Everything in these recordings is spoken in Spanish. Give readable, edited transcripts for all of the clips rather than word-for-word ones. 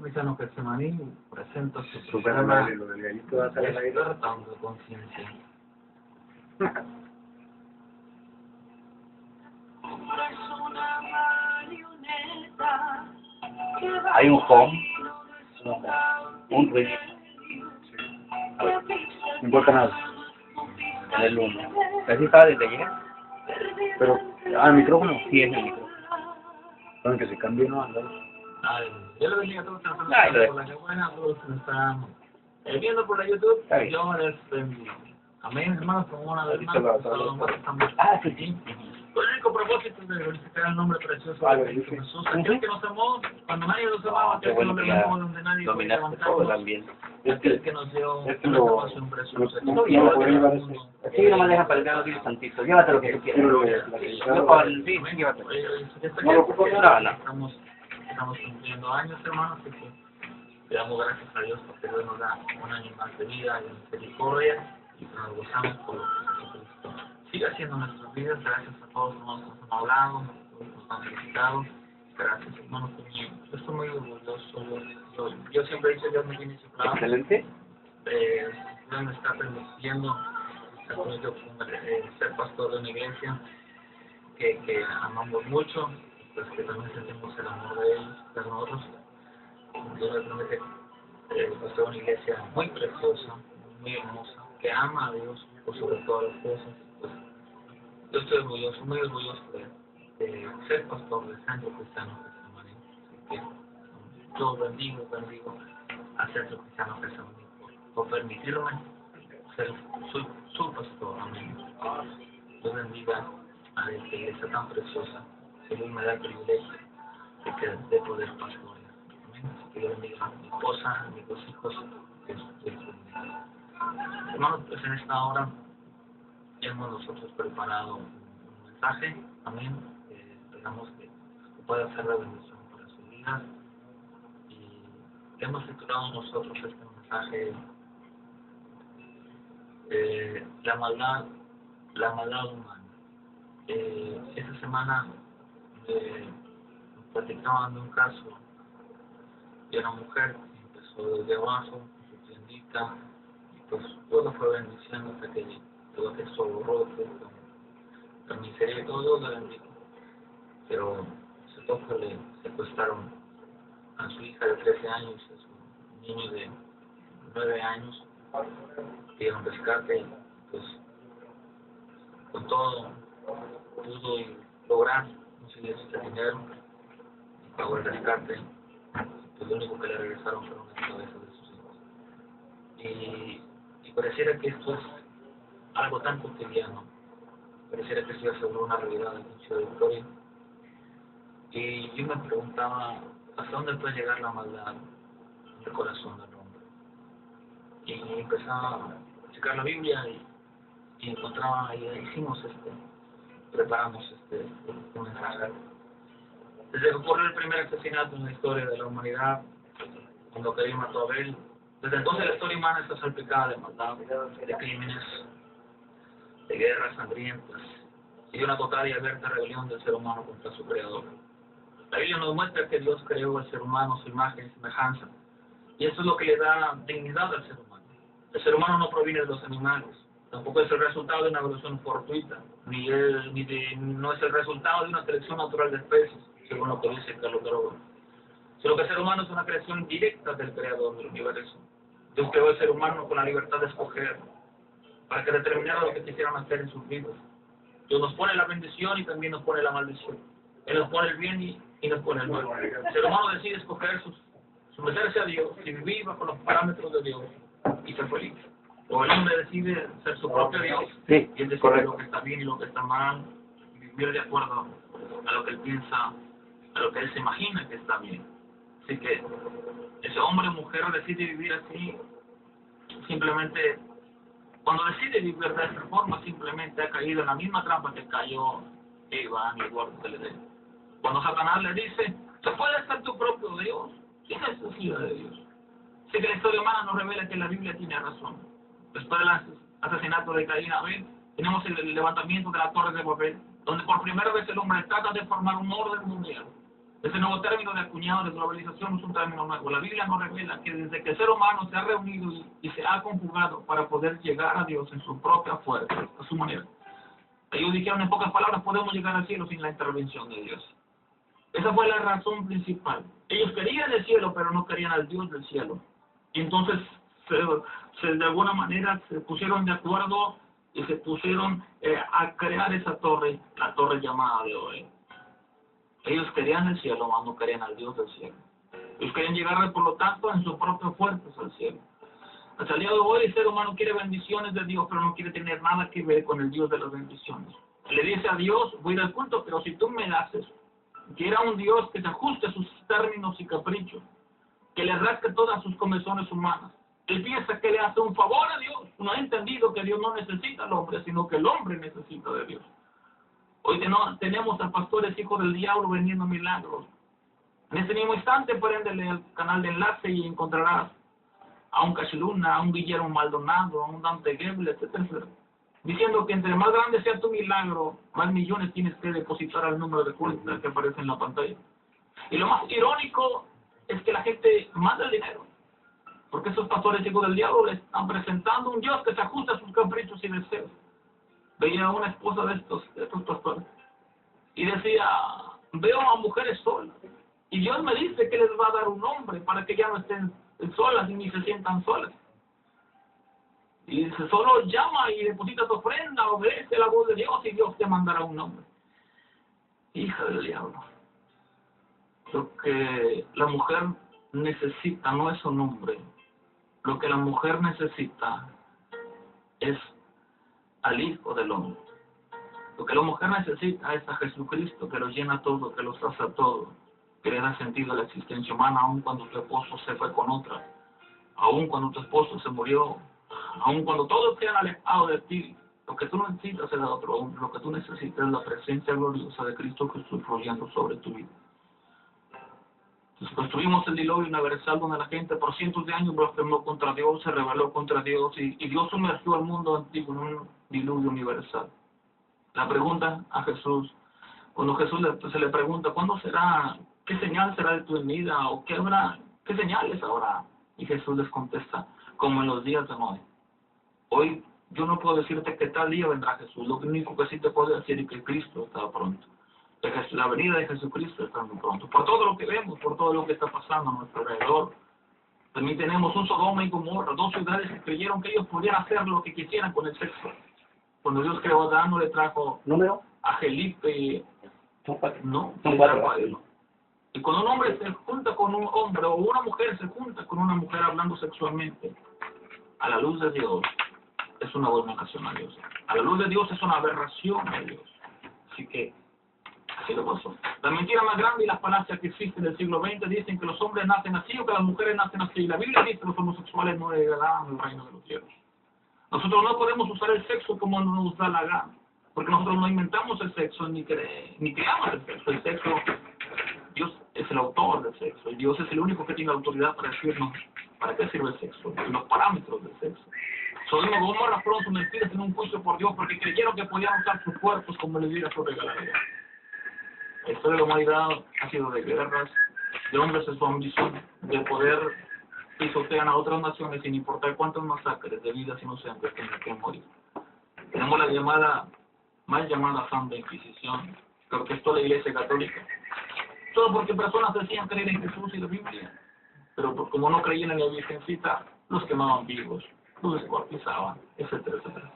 Cristiano Getsemaní presenta su Super programa amable, lo del gallito va a salir al aire. Despertando Conciencia. Hay un home, un reach, No importa nada. en el 1. ¿Así estaba desde ayer? Pero, el micrófono. Sí, es el micro. Bueno, que se cambie, no, anda. Ay, yo le bendiga a todos los que nos Ay, lo están por la que buena, a todos los que nos están viendo por la YouTube. Está bien. Yo les bendigo. Amén, hermanos, como una vez Ahí más, está la- todos más estamos Ah, sí, aquí. Con el único propósito de glorificar el nombre precioso Vale, de Cristo sí. Jesús, aquel que nos amó cuando nadie nos amaba, Qué aquel que bueno nos que ya levantó donde nadie puede dominaste todo levantarnos, también. aquel que nos dio Este una lo- salvación preciosa. no- no Y ahora lo que podría llevar el mundo, Así no me deja para el grano de Santito. Llévate lo que tú quieras. Yo con... Sí, sí, llévatelo. No lo ocupo, no, no. Estamos cumpliendo años, hermanos, así que le damos gracias a Dios porque Dios nos da un año más de vida y de misericordia y que nos gozamos por lo que Jesucristo sigue haciendo en nuestras vidas. Gracias a todos los hermanos que nos han hablado, a todos los que nos han felicitado. Gracias, hermanos, que yo estoy muy orgulloso. Yo siempre he dicho, Dios me tiene chiflado. Excelente. Dios me está permitiendo ser pastor de una iglesia que amamos mucho, pues que también sentimos el amor de ellos, de nosotros. Dios me permite pastor de una iglesia muy preciosa, muy hermosa, que ama a Dios por sobre todas las cosas. Pues, yo estoy orgulloso, muy orgulloso de ser pastor del Centro Cristiano Getsemaní. Así que yo bendigo al Centro Cristiano Getsemaní por permitirme ser su pastor. Amén. Dios bendiga a esta iglesia tan preciosa que Dios me da el privilegio de poder pastorear. Amén. Así que Dios bendiga a mi esposa, a mis dos hijos. Hermanos, pues en esta hora hemos nosotros preparado un mensaje. Amén. Esperamos que pueda ser la bendición para su vida. Y hemos titulado nosotros este mensaje la maldad humana. Esta semana platicaban de un caso de una mujer que empezó desde abajo con su tiendita y pues todo fue bendiciendo hasta que todo aquello roto con miseria y todo lo bendijo. Pero se toca le secuestraron a su hija de 13 años, a su niño de 9 años, dieron rescate, pues con todo pudo lograr conseguir este dinero y pagó el rescate. Pues lo único que le regresaron fueron las cabezas de sus hijos. Y pareciera que esto es algo tan cotidiano, pareciera que esto ya se volvió una realidad del inicio de la historia. Y yo me preguntaba hasta dónde puede llegar la maldad en el corazón del hombre. Y empezaba a checar la Biblia y encontraba, y hicimos preparamos este mensaje. Desde que ocurrió el primer asesinato en la historia de la humanidad, cuando Caín mató a Abel, desde entonces la historia humana está salpicada de maldad, de crímenes, de guerras sangrientas y de una total y abierta rebelión del ser humano contra su creador. La Biblia nos muestra que Dios creó al ser humano a su imagen y semejanza, y eso es lo que le da dignidad al ser humano. El ser humano no proviene de los animales, tampoco es el resultado de una evolución fortuita, no es el resultado de una selección natural de especies, según lo que dice Carlos Darwin. Sino que el ser humano es una creación directa del Creador del universo. Dios creó al ser humano con la libertad de escoger, para que determinara lo que quisieran hacer en sus vidas. Dios nos pone la bendición y también nos pone la maldición. Él nos pone el bien y nos pone el mal. El ser humano decide escoger someterse a Dios y vivir bajo los parámetros de Dios y ser feliz. O el hombre decide ser su propio Dios, Sí, y él decide correcto. lo que está bien y lo que está mal, y vivir de acuerdo a lo que él piensa, a lo que él se imagina que está bien. Así que ese hombre o mujer decide vivir así, simplemente, cuando decide vivir de esta forma, simplemente ha caído en la misma trampa que cayó Eva en el huerto del Edén. Cuando Satanás le dice, tú puedes ser tu propio Dios, sin necesidad de Dios. Así que la historia humana nos revela que la Biblia tiene razón. Después del asesinato de Caín y Abel, tenemos el levantamiento de la Torre de Babel, donde por primera vez el hombre trata de formar un orden mundial. Ese nuevo término de acuñado de globalización es un término nuevo. La Biblia nos revela que desde que el ser humano se ha reunido y se ha conjugado para poder llegar a Dios en su propia fuerza, a su manera. Ellos dijeron en pocas palabras, podemos llegar al cielo sin la intervención de Dios. Esa fue la razón principal. Ellos querían el cielo, pero no querían al Dios del cielo. Y entonces, de alguna manera, se pusieron de acuerdo y se pusieron a crear esa torre, la torre llamada de hoy. Ellos querían el cielo, mas no querían al Dios del cielo. Ellos querían llegar, por lo tanto, en su propia fuerza al cielo. Hasta el día de hoy, el ser humano quiere bendiciones de Dios, pero no quiere tener nada que ver con el Dios de las bendiciones. Le dice a Dios, voy a ir al culto, pero si tú me das eso, quiera un Dios que se ajuste a sus términos y caprichos, que le rasque todas sus comezones humanas. Él piensa que le hace un favor a Dios. No ha entendido que Dios no necesita al hombre, sino que el hombre necesita de Dios. Hoy tenemos a pastores hijos del diablo vendiendo milagros. En este mismo instante, préndele al canal de enlace y encontrarás a un Cachiluna, a un Guillermo Maldonado, a un Dante Gebel, etc. Diciendo que entre más grande sea tu milagro, más millones tienes que depositar al número de cuenta que aparece en la pantalla. Y lo más irónico es que la gente manda el dinero, porque esos pastores hijos del diablo le están presentando un Dios que se ajusta a sus caprichos y deseos. Veía a una esposa de estos pastores y decía, veo a mujeres solas y Dios me dice que les va a dar un hombre para que ya no estén solas y ni se sientan solas. Y dice, solo llama y deposita tu ofrenda, obedece la voz de Dios y Dios te mandará un hombre. Hija del diablo. Lo que la mujer necesita no es un hombre. Lo que la mujer necesita es al Hijo del Hombre. Lo que la mujer necesita es a Jesucristo, que lo llena todo, que lo sacia todo, que le da sentido a la existencia humana, aun cuando tu esposo se fue con otra, aun cuando tu esposo se murió, aun cuando todos se han alejado de ti. Lo que tú necesitas es de otro hombre, lo que tú necesitas es la presencia gloriosa de Cristo Jesús fluyendo sobre tu vida. Entonces construimos el diluvio universal donde la gente por cientos de años blasfemó contra Dios, se rebeló contra Dios y Dios sumergió al mundo antiguo en un diluvio universal. La pregunta a Jesús, cuando Jesús se le pregunta, ¿cuándo será? ¿Qué señal será de tu venida? ¿O qué habrá? ¿Qué señales habrá? Y Jesús les contesta, como en los días de Noé. Hoy yo no puedo decirte que tal día vendrá Jesús, lo único que sí te puedo decir es que Cristo está pronto. La venida de Jesucristo está muy pronto. Por todo lo que vemos, por todo lo que está pasando a nuestro alrededor. También tenemos un Sodoma y Gomorra, dos ciudades que creyeron que ellos podían hacer lo que quisieran con el sexo. Cuando Dios creó a Adán, no le trajo ¿Número? a Felipe, Son cuatro. no, Son le cuatro. trajo a él. Y cuando un hombre se junta con un hombre, o una mujer se junta con una mujer hablando sexualmente, a la luz de Dios, es una abominación a Dios. A la luz de Dios es una aberración a Dios. Así que, así lo pasó. La mentira más grande y las falacias que existen en el siglo XX dicen que los hombres nacen así o que las mujeres nacen así. Y la Biblia dice que los homosexuales no heredarán el reino de los cielos. Nosotros no podemos usar el sexo como nos da la gana, porque nosotros no inventamos el sexo ni creamos el sexo. El sexo, Dios es el autor del sexo, y Dios es el único que tiene la autoridad para decirnos para qué sirve el sexo, y los parámetros del sexo. Sodoma y Gomorra fueron sometidas en un juicio por Dios porque creyeron que podían usar sus cuerpos como les diera su regalía. La historia de la humanidad ha sido de guerras, de hombres en su ambición, de poder pisotean a otras naciones sin importar cuántas masacres de vidas inocentes tengan que morir. Tenemos la mal llamada Santa Inquisición, que orquestó la Iglesia Católica. Todo porque personas decían creer en Jesús y la Biblia, pero como no creían en la Virgencita, los quemaban vivos, los descuartizaban, etcétera, etcétera.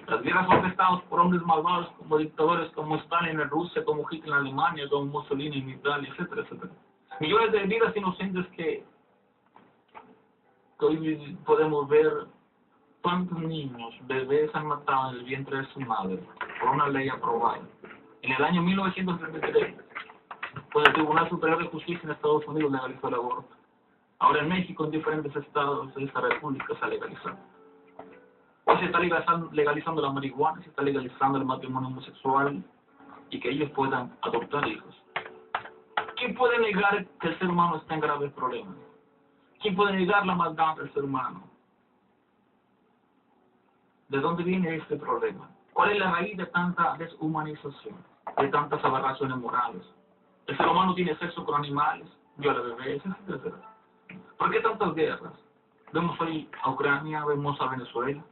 Las guerras orquestadas por hombres malvados como dictadores como Stalin en Rusia, como Hitler en Alemania, como Mussolini en Italia, etcétera, etcétera. Millones de vidas inocentes que hoy podemos ver cuántos niños, bebés han matado en el vientre de su madre por una ley aprobada. En el año 1933, pues el Tribunal Superior de Justicia en Estados Unidos legalizó el aborto. Ahora en México, en diferentes estados de esta república se ha legalizado. Hoy se está legalizando la marihuana, se está legalizando el matrimonio homosexual y que ellos puedan adoptar hijos. ¿Quién puede negar que el ser humano está en graves problemas? ¿Quién puede negar la maldad del ser humano? ¿De dónde viene este problema? ¿Cuál es la raíz de tanta deshumanización, de tantas aberraciones morales? El ser humano tiene sexo con animales, viola bebés, etc. ¿Por qué tantas guerras? Vemos hoy a Ucrania, vemos a Venezuela,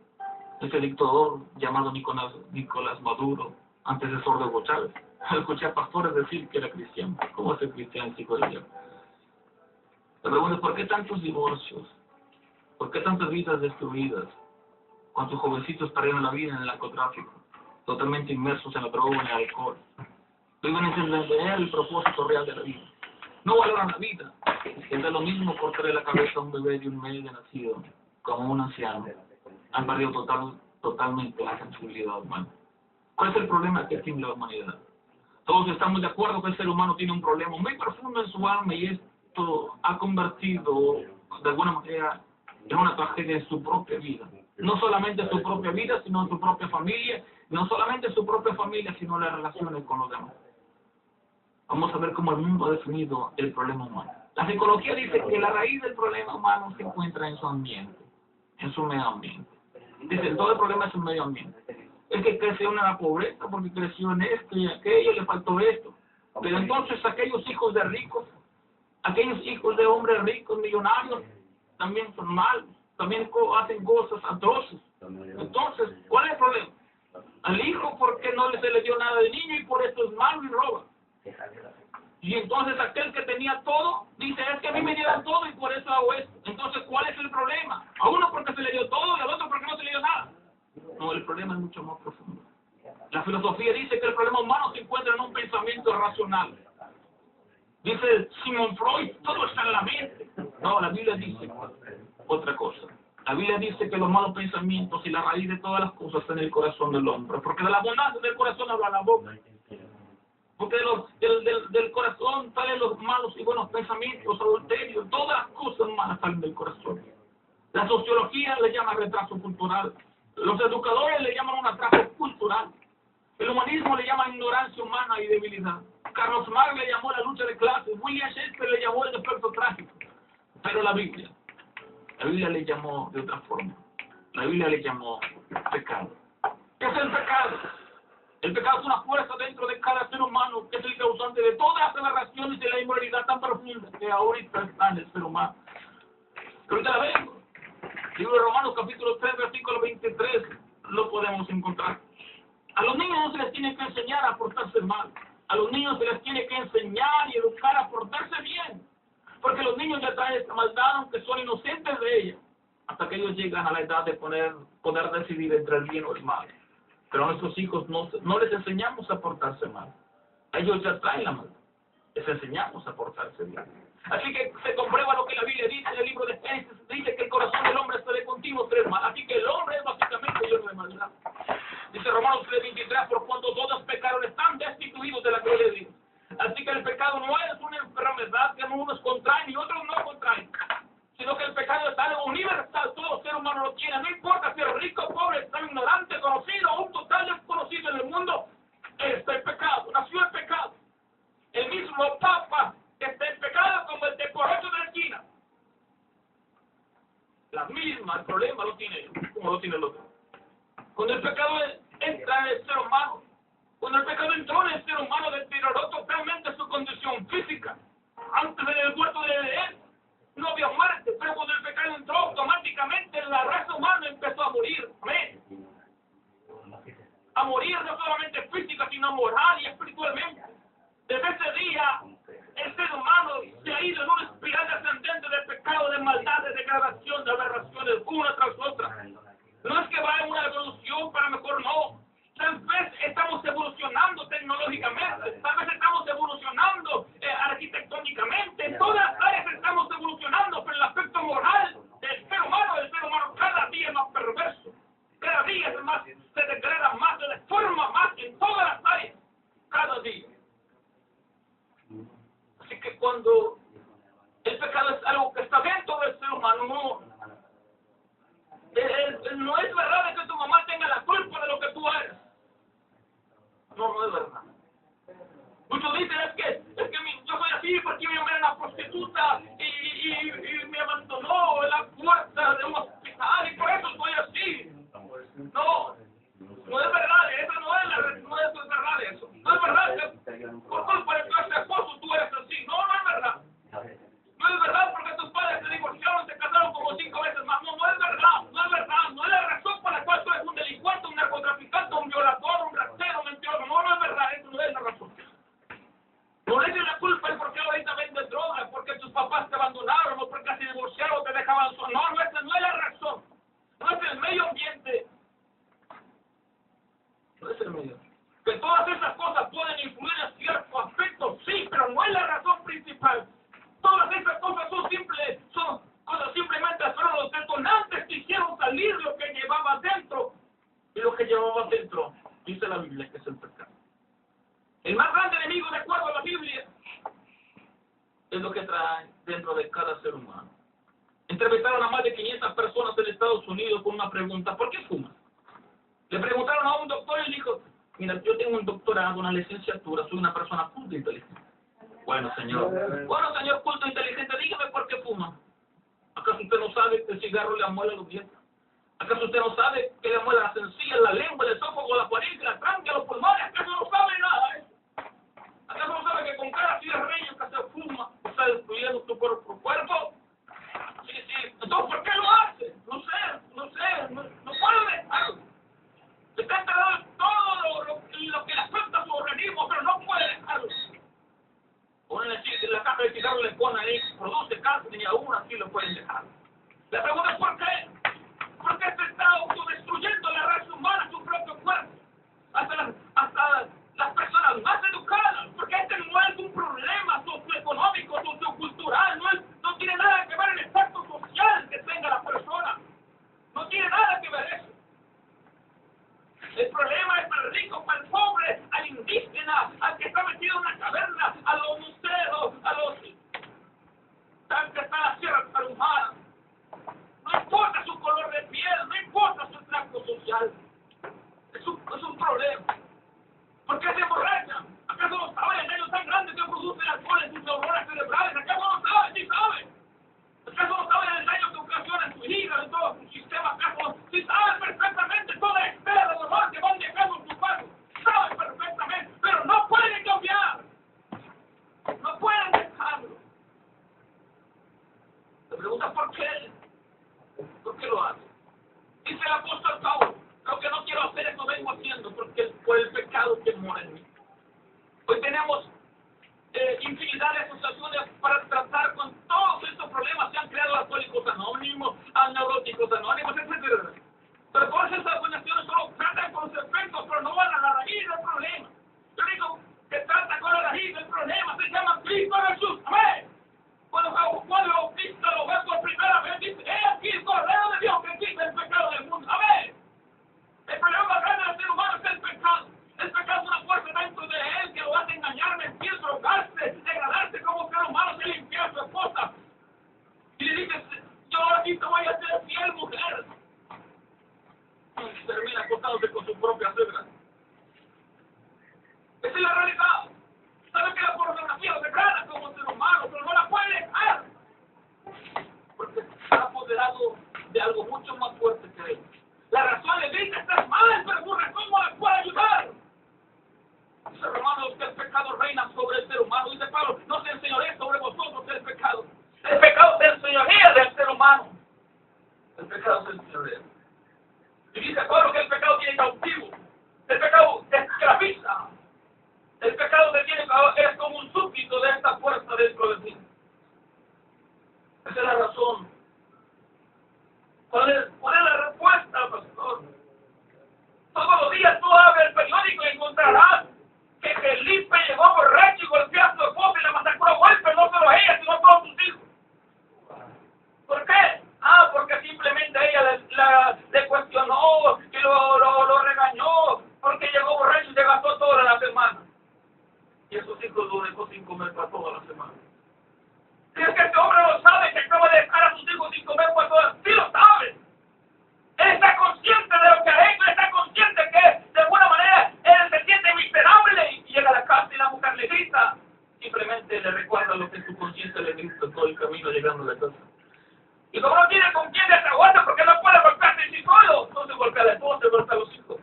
ese dictador llamado Nicolás Maduro, antecesor de Hugo Chávez. Escuché a pastores decir que era cristiano. ¿Cómo es el cristiano, hijo de Dios? Me pregunto, ¿por qué tantos divorcios? ¿Por qué tantas vidas destruidas? ¿Cuántos jovencitos perdieron la vida en el narcotráfico? Totalmente inmersos en la droga, en el alcohol. Viven en entender el propósito real de la vida. No valoran la vida. Es de lo mismo cortarle la cabeza a un bebé de un mes de nacido, como a un anciano. Han perdido totalmente la sensibilidad humana. ¿Cuál es el problema que tiene la humanidad? Todos estamos de acuerdo que el ser humano tiene un problema muy profundo en su alma y esto ha convertido, de alguna manera, en una tragedia en su propia vida. No solamente en su propia vida, sino en su propia familia. No solamente en su propia familia, sino en las relaciones con los demás. Vamos a ver cómo el mundo ha definido el problema humano. La psicología dice que la raíz del problema humano se encuentra en su ambiente, en su medio ambiente. Dice, todo el problema es el medio ambiente. Es que creció en la pobreza porque creció en esto y aquello, le faltó esto. Pero entonces aquellos hijos de ricos, aquellos hijos de hombres ricos, millonarios, también son malos, también hacen cosas atroces. Entonces, ¿cuál es el problema? Al hijo porque no se le dio nada de niño y por eso es malo y roba. Y entonces aquel que tenía todo, dice, es que a mí me dieron todo y por eso hago esto. Entonces, ¿cuál es el problema? A uno porque se le dio todo y al otro porque no se le dio nada. No, el problema es mucho más profundo. La filosofía dice que el problema humano se encuentra en un pensamiento racional. Dice Sigmund Freud, todo está en la mente. No, la Biblia dice otra cosa. La Biblia dice que los malos pensamientos y la raíz de todas las cosas está en el corazón del hombre. Porque de la abundancia del corazón habla la boca. Porque del corazón salen los malos y buenos pensamientos, adulterios, todas las cosas malas salen del corazón. La sociología le llama retraso cultural. Los educadores le llaman un atraso cultural. El humanismo le llama ignorancia humana y debilidad. Carlos Marx le llamó la lucha de clases. William Shakespeare le llamó el defecto trágico. Pero la Biblia le llamó de otra forma. La Biblia le llamó pecado. ¿Qué es el pecado? El pecado es una fuerza dentro de cada ser humano que es el causante de todas las aberraciones y de la inmoralidad tan profunda que ahorita está en el ser humano. Pero ahorita la vemos. Libro de Romanos capítulo 3, versículo 23, lo podemos encontrar. A los niños no se les tiene que enseñar a portarse mal. A los niños se les tiene que enseñar y educar a portarse bien. Porque los niños ya traen esta maldad, aunque son inocentes de ella, hasta que ellos llegan a la edad de poder decidir entre el bien o el mal. Pero a nuestros hijos no les enseñamos a portarse mal. A ellos ya traen la maldad. Les enseñamos a portarse bien. Así que se comprueba lo que la Biblia dice en el libro de Génesis. Dice que el corazón del hombre está de continuo tres mal. Así que el hombre es básicamente lleno de maldad. Dice Romanos 3:23, por cuanto todos pecaron están destituidos de la gloria de Dios. Así que el pecado no es una enfermedad que unos contraen y otros no contraen, sino que el pecado es algo universal, todo ser humano lo tiene, no importa si es rico, pobre, está ignorante, conocido o un total desconocido en el mundo, está en pecado, nació en pecado. El mismo Papa está en pecado como el de Correcho de la esquina. La misma, el problema lo tiene él, como lo tiene el otro. Cuando el pecado entra en el ser humano, cuando el pecado entró en el ser humano, deterioró totalmente su condición física. Antes del huerto de Edén no había muerte, pero cuando el pecado entró, automáticamente la raza humana empezó a morir. Amén. A morir no solamente física, sino moral y espiritualmente. Desde ese día, el ser humano se ha ido en una espiral descendente de pecado, de maldad, de degradación, de aberraciones, una tras otra. No es que va en una evolución para mejor, no. Tal vez estamos evolucionando tecnológicamente, tal vez estamos evolucionando arquitectónicamente, en todas las áreas estamos evolucionando, pero el aspecto moral del ser humano cada día es más perverso, cada día es más, se degrada más, se deforma más en todas las áreas, cada día. Así que cuando el pecado es algo que está dentro del ser humano, no es verdad que tu mamá tenga la culpa de lo que tú eres. No es verdad. Muchos dicen es que yo soy así porque mi mamá era una prostituta y me abandonó en la puerta de un hospital y por eso soy así. No es verdad, eso no es verdad eso. No es verdad que por culpa de tu esposo tú llevaba dentro, dice la Biblia, que es el pecado. El más grande enemigo, de acuerdo a la Biblia, es lo que trae dentro de cada ser humano. Entrevistaron a más de 500 personas en Estados Unidos con una pregunta: ¿por qué fumas? Le preguntaron a un doctor y dijo: mira, yo tengo un doctorado, una licenciatura, soy una persona culta e inteligente. Bueno, señor culto e inteligente, dígame por qué fuma. ¿Acaso usted no sabe que el cigarro le amuela los dientes? ¿Acaso usted no sabe que le amuela las encías, la lengua, el esófago, la faringe, la tráquea, los pulmones? ¿Acaso no sabe nada de eso? ¿Acaso no sabe que con cada cigarrillo que se fuma está destruyendo tu cuerpo? Sí. Entonces, ¿por qué lo hace? No puede dejarlo. Está enterado en todo lo que le afecta a su organismo, pero no puede dejarlo. Ponen en la caja de cigarro, le ponen ahí, produce cáncer y aún así lo pueden dejar. La pregunta es ¿por qué? Porque se está autodestruyendo la raza humana, su propio cuerpo. Hasta las personas más educadas, porque este no es un problema socioeconómico, sociocultural, no tiene nada que ver el efecto social que tenga la persona. No tiene nada que ver eso. El problema es para el rico, para el pobre, al indígena, al que está metido en una caverna, a los museos, a los que están en la sierra tarahumara. No importa su color de piel, no importa su tracto social. Es un problema. ¿Por qué se emborrachan? ¿Acaso no saben el daño tan grande que produce el alcohol en sus neuronas cerebrales? ¿Acaso no saben? Sí saben. ¿Acaso no saben el daño que ocasiona en su hígado, en todo su sistema? ¿Acaso sí saben perfectamente toda la espera de dolor que van dejando en su cuerpo? Saben perfectamente, pero no pueden cambiar. No pueden dejarlo. Se pregunta ¿por qué? ¿Por qué lo hace? Dice el apóstol Pablo: lo que no quiero hacer, eso vengo haciendo, porque por el pecado que mora en mí. Hoy tenemos infinidad de asociaciones para tratar con todos estos problemas. Se han creado alcohólicos anónimos, neuróticos anónimos, etc. Pero todas esas asociaciones solo tratan con sus efectos, pero no van a la raíz del problema. Yo digo que trata con la raíz del problema, se llama Cristo Jesús. Amén. Cuando Juan Bautista lo ve por primera vez, dice: aquí el Cordero de Dios que quita el pecado del mundo. Amén. El problema más grande del ser humano es el pecado. El pecado es una fuerza dentro de él que lo hace engañar, mentir, drogarse, degradarse como ser humano, se limpia a su esposa. Y le dice: yo ahora sí te voy a ser fiel, mujer. Y termina acostándose con su propia suegra. Esa es la realidad. ¿Sabe que la pornografía lo degrada como ser humano, pero no la puede dejar? Porque está apoderado de algo mucho más fuerte que él. La razón le dice: estás mal, pero su razón no la puede ayudar. Dice Romanos que el pecado reina sobre el ser humano. Dice Pablo: no se enseñoree sobre vosotros el pecado. El pecado se enseñorea del ser humano. El pecado se enseñorea. Y dice Pablo que el pecado tiene cautivo. El pecado esclaviza. El pecado que tiene es como un súbdito de esta fuerza dentro de ti. Esa es la razón. ¿Cuál es la respuesta, pastor? Todos los días tú abres el periódico y encontrarás que Felipe llegó borracho y golpeó a su esposa y la masacró a golpes, no solo a ella, sino a todos sus hijos. ¿Por qué? Porque simplemente ella le cuestionó y lo regañó porque llegó borracho y se gastó toda la semana. Y esos hijos lo dejó sin comer para toda la semana. Si es que este hombre no sabe que acaba de dejar a sus hijos sin comer para toda la semana, sí lo sabe. Él está consciente de lo que ha hecho, está consciente que de alguna manera él se siente miserable y llega a la casa y la mujer le grita. Simplemente le recuerda lo que su conciencia le grita todo el camino llegando a la casa. Y como no tiene con quién desahogarse porque no puede golpearse en sí solo, entonces golpea a la esposa y golpea a los hijos.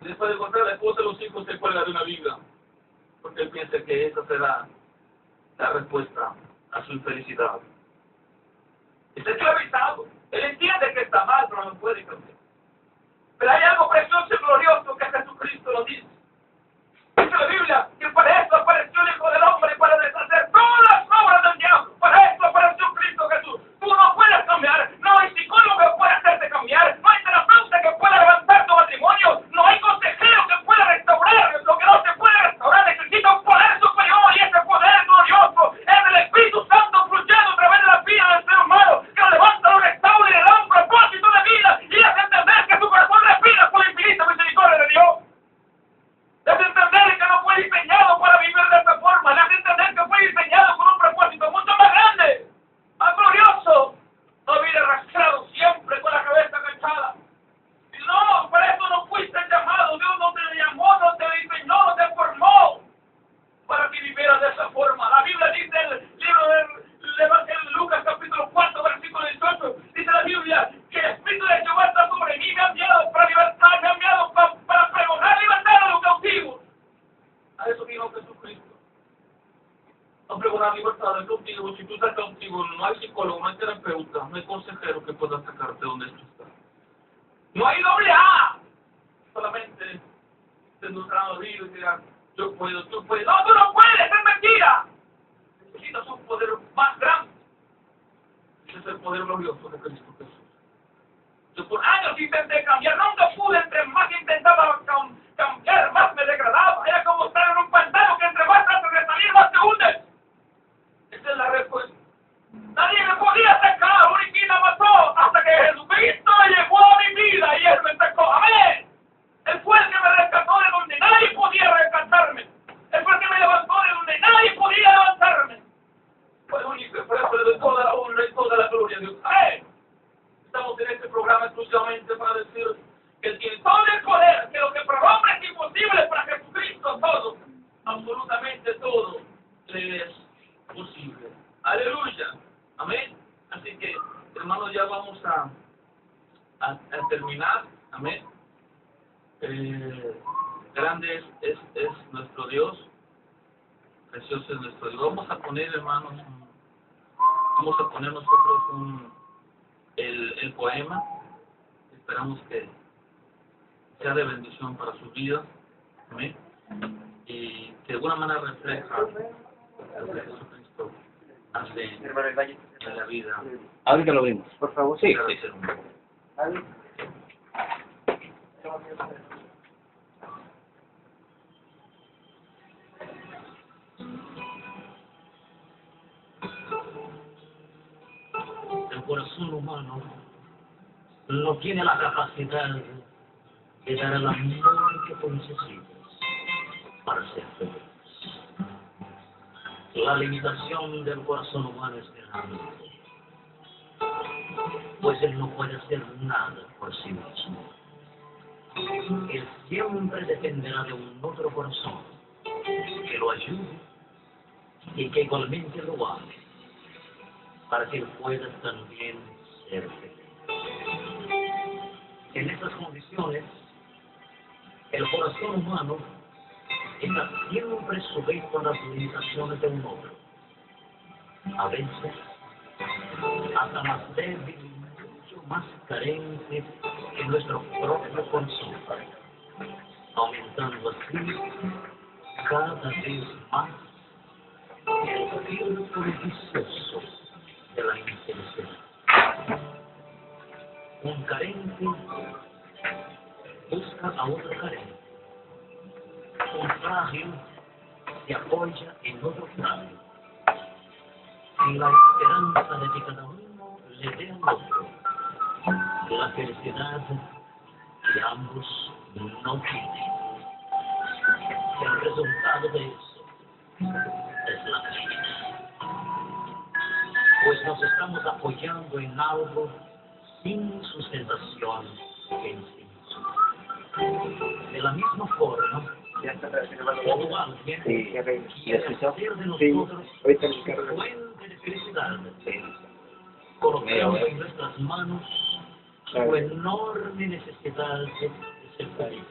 Y después de golpear a la esposa y los hijos se cuelga de una viga, porque él piensa que esa será la respuesta a su infelicidad. Está esclavizado. Él entiende que está mal, pero no puede cambiar. Pero hay algo precioso y glorioso que Jesucristo lo dice. Dice la Biblia que para esto apareció el Hijo del Hombre, para deshacer todas las obras del diablo. Para esto apareció Cristo Jesús. Tú no puedes cambiar. No hay psicólogo que pueda hacerte cambiar. No hay terapeuta que pueda levantar tu matrimonio. No hay consejero que pueda restaurar. Lo que no se puede restaurar necesita un poder superior, y ese poder glorioso es el Espíritu Santo fluyendo a través de la vida del ser humano, que lo levanta, lo restaura y le da un propósito de vida y hace entender que consejero que pueda sacarte de donde tú estás. No hay doble A. Solamente demostrando Dios y dirán, yo puedo, tú puedes. No, tú no puedes, es mentira. Necesitas un poder más grande. Ese es el poder glorioso de Cristo Jesús. Yo por años intenté cambiar, nunca pude, entre más intentaba cambiar, más me degradaba. Era como estar en un pantano que entre más tratas de salir, más te hundes. Esa es la respuesta. Nadie me podía sacar, Uriquina mató, hasta que Jesucristo llegó a mi vida y Él me sacó. Amén. Él fue el que me rescató de donde nadie podía rescatarme. Él fue el que me levantó de donde nadie podía levantarme. Fue el único y por eso le doy toda la honra y toda la gloria a Dios. Amén. Estamos en este programa exclusivamente para decir que Él tiene todo el poder, que lo que para el hombre es imposible, para Jesucristo todo, absolutamente todo, le es posible. Aleluya. Amén. Así que, hermanos, ya vamos a terminar. Amén. Grande es nuestro Dios. Precioso es nuestro Dios. Vamos a poner, hermanos, vamos a poner nosotros el poema. Esperamos que sea de bendición para su vida. Amén. Y que de alguna manera refleja lo que Jesucristo hace en la vida. Ahorita lo vimos. Por favor. Sí, Del sí. ser humano. El corazón humano no tiene la capacidad de dar el amor que tú necesitas para ser feliz. La limitación del corazón humano es grande, pues él no puede hacer nada por sí mismo. Él siempre dependerá de un otro corazón que lo ayude y que igualmente lo ame, para que él pueda también ser feliz. En estas condiciones, el corazón humano está siempre sujeto a las limitaciones de un otro. A veces, hasta más débil y mucho más carente que nuestro propio corazón, aumentando así cada vez más el círculo vicioso de la infelicidad. Un carente busca a otro carente. Un frágil se apoya en otro frágil. Y la esperanza de que cada uno le dé al otro la felicidad que ambos no tienen. El resultado de eso es la crisis. Pues nos estamos apoyando en algo sin sustentación en sí mismo. De la misma forma, cuando alguien quiere hacer de nosotros su fuente de felicidad, colocamos en nuestras manos su enorme necesidad de ser feliz.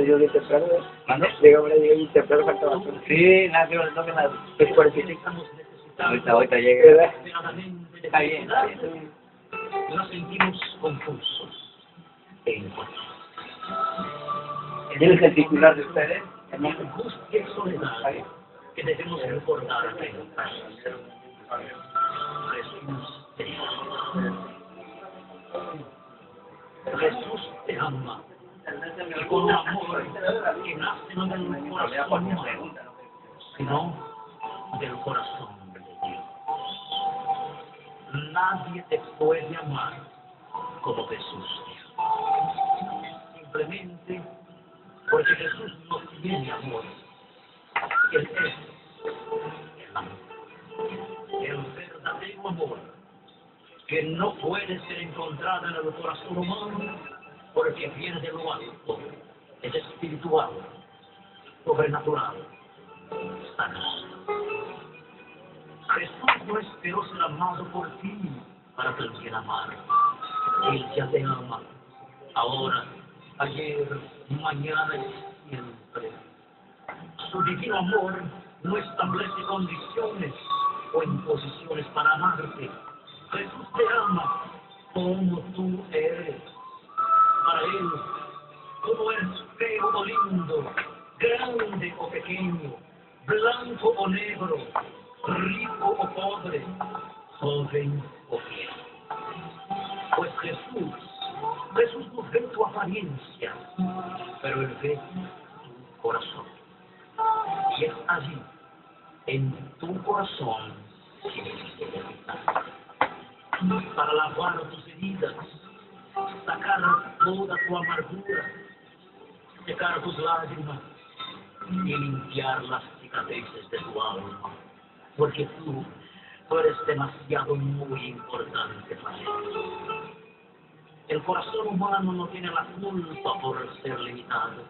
Yo de temprano, llegué temprano, faltaba bastante. Sí, nada, pero no que nada. Es 45. Estamos necesitando Ahorita llega. desesperadamente de Está bien, está felicidad. bien. Nos sentimos confusos e inconformes. ¿Quién es el titular de ustedes? La angustia y soledad que debemos recordar a Jesús te ama. Jesús te ama. Y con un amor que nace no del corazón humano, sino del corazón de Dios. Nadie te puede amar como Jesús te ama. Simplemente porque Jesús no tiene amor. Él es el amor. El verdadero amor que no puede ser encontrado en el corazón humano porque viene de lo alto, es espiritual, sobrenatural, sanador. Jesús no esperó ser amado por ti para también amar. Él ya te ama, ahora, ayer, mañana y siempre. Su divino amor no establece condiciones o imposiciones para amarte, Jesús te ama como tú eres. Para Él, tú no eres feo o lindo, grande o pequeño, blanco o negro, rico o pobre, joven o viejo. Pues Jesús no ve tu apariencia, pero Él ve tu corazón. Y es allí, en tu corazón, que viniste a habitar. Para lavar tus heridas, sacar toda tu amargura, secar tus lágrimas y limpiar las cicatrices de tu alma, porque tú eres demasiado muy importante para Él. El corazón humano no tiene la culpa por ser limitado.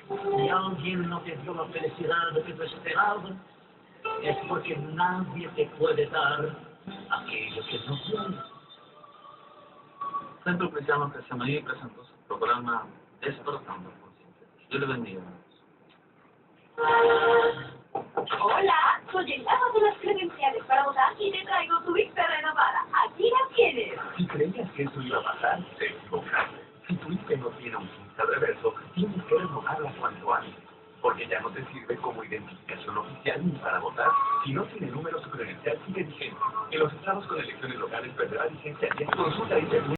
Si alguien no te dio la felicidad que tú esperabas, es porque nadie te puede dar aquello que no tienes. Centro Cristiano Getsemaní presentó su programa Despertando Conciencia. Dios le bendiga. Hola, soy el dama de las credenciales para votar y te traigo tu vista renovada. Aquí la tienes. Si creías que eso iba a pasar, te equivocaste. Si tu IFE no tiene un 15 de reverso, tienes que renovarla cuanto antes, porque ya no te sirve como identificación oficial ni para votar. Si no tiene número, su credencial sigue vigente. En los estados con elecciones locales perderá vigencia y consulta IFE.